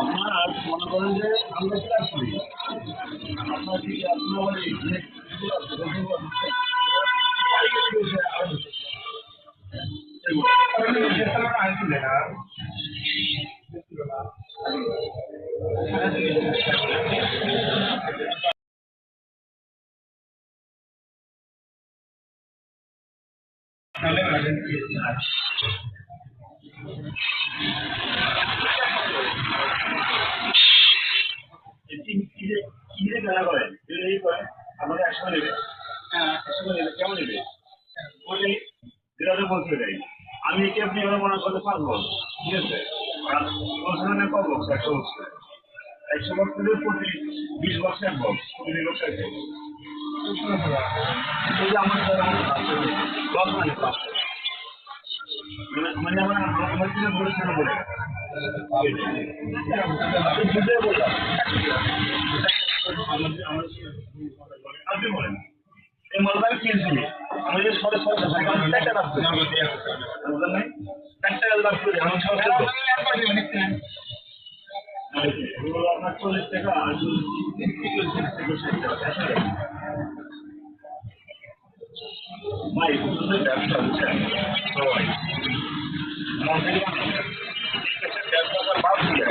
আপনার মনে করেন যে আমরা ক্লাস করি আপনার কি আপনার খেলা করেন আমাদের একসঙ্গে নেবে হ্যাঁ একসঙ্গে নেবে কেমন নেবে ওটাই যেটা বলতে দেয় আমি একে আপনি এবার মনে করতে পারবো ঠিক আছে আর বছরে কত বক্স 100 বছরের প্রতি 20 বক্স এক বক্স প্রতি 2 বক্স এক বক্স আমার মানে আমার আমার কিনা বলেছিল বলে আপনি বলেন এই মালটা আমি কিনছি আমি যে সরে সরে চারটা রাখছি চারটা রাখছি আমার আপনার 40 টাকা আর 60 টাকা ভাই ব্যবসা বুঝছেন সবাই ব্যবসা বাদ দিয়ে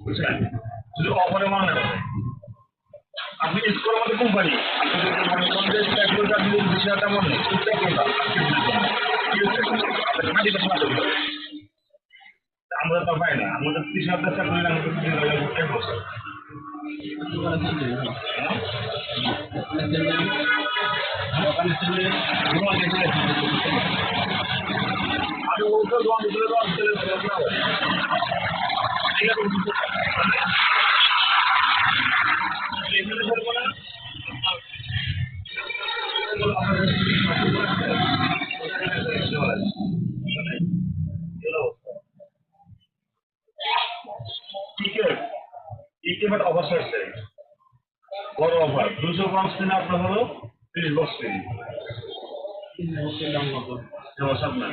বুঝছেন যদি অফারে মানে আপনি স্কোর আমাদের কোম্পানি আপনি যদি মনে করেন যে 20,000 টাকা মনে আমরা তো পাই না আমাদের 30,000 টাকা করলে আমাদের 30,000 বছর আমি ওকে দোকান দিলে তো আমি চলে যাবো ঠিক আছে বাট অফার ছাড়ছে বড় অফার 200 বক্স কিনে আপনার হলো 30 বক্স কিনে দাম কত আপনার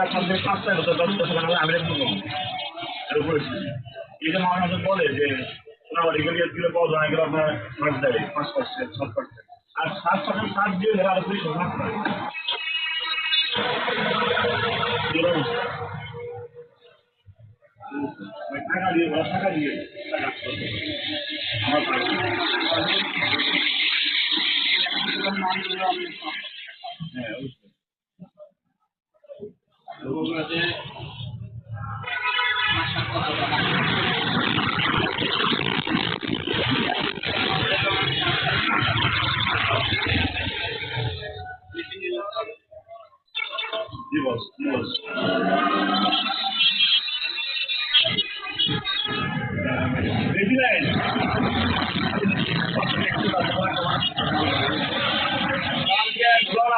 আপনাদের 5 টাকা 10 টাকা আমি রেখে দেবো এর উপরে এই যে মানুষ বলে যে না রেগুলার কিলো পাওয়া যায় এগুলো আপনার 5 দেয় 5% 7% আর 7% সাত দিয়ে ধরে আরো 200 টাকা টাকা দিয়ে টাকা দিয়ে হ্যাঁ দিবস দিবস বেশি লাইন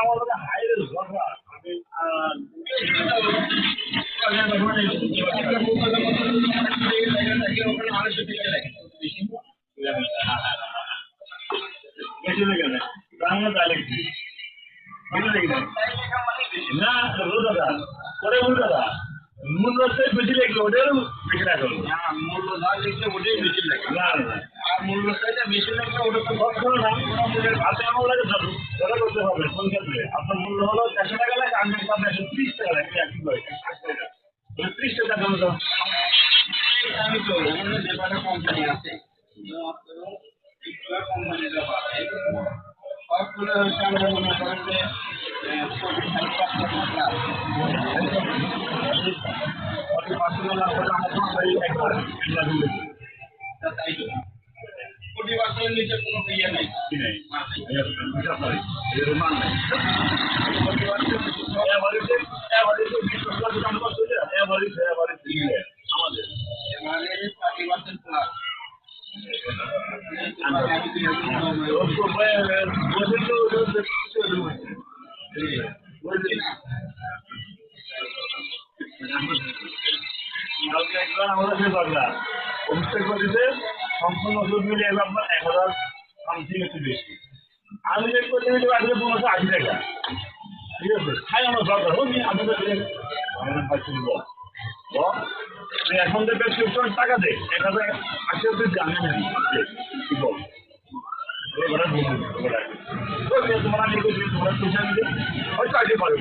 আমার হাইরে বেশি লেগে না বাংলা ডাইলেক্ট না দাদা পরে দাদা মূল্য বেশি লাগবে ওটাও বেশি লাগবে না মূল্য না লিখলে ওটাই বেশি লাগবে না আর মূল্য চাইটা বেশি লাগলে ওটা তো খরচ করে না হাতে আমার লাগে ধরে করতে হবে কোন ক্ষেত্রে আপনার মূল্য হলো 400 টাকা লাগে আমি আপনার 30 টাকা লাগে একই করে 30 টাকা দাম দাও আমি তো আমাদের ব্যাপারে কোম্পানি আছে কোম্পানিটা পাবে সবগুলো হচ্ছে আমরা মনে করেন যে 40% নিচে কোনো ইয়ে নাই কি নাই মান নাই 40% এভারেজে 20% দাম কত হচ্ছে এভারেজ দিলে আমাদের এভারেজে 40% প্লাস সম্পূর্ণ ওষুধ মিলে আপনার 1000 সামথিং একটু বেশি আমি যে করতে গেলে আসলে 1580 টাকা ঠিক আছে খাই আমার দরকার হোক আপনাদের এখন যে প্রেসক্রিপশন টাকা দেয় 1080 অব্দি জানি না কি বল তোমরা নিয়ে তোমরা পয়সা দিলে হয়তো আগে পারো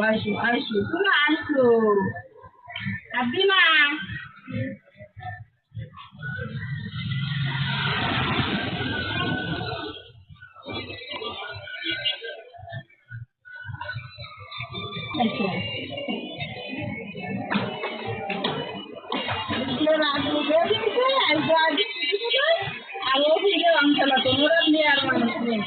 আসো তুমি আসো আদিমা আসো আরো থেকে অঞ্চলা তোমরা নিয়ে আর মানুষ নেই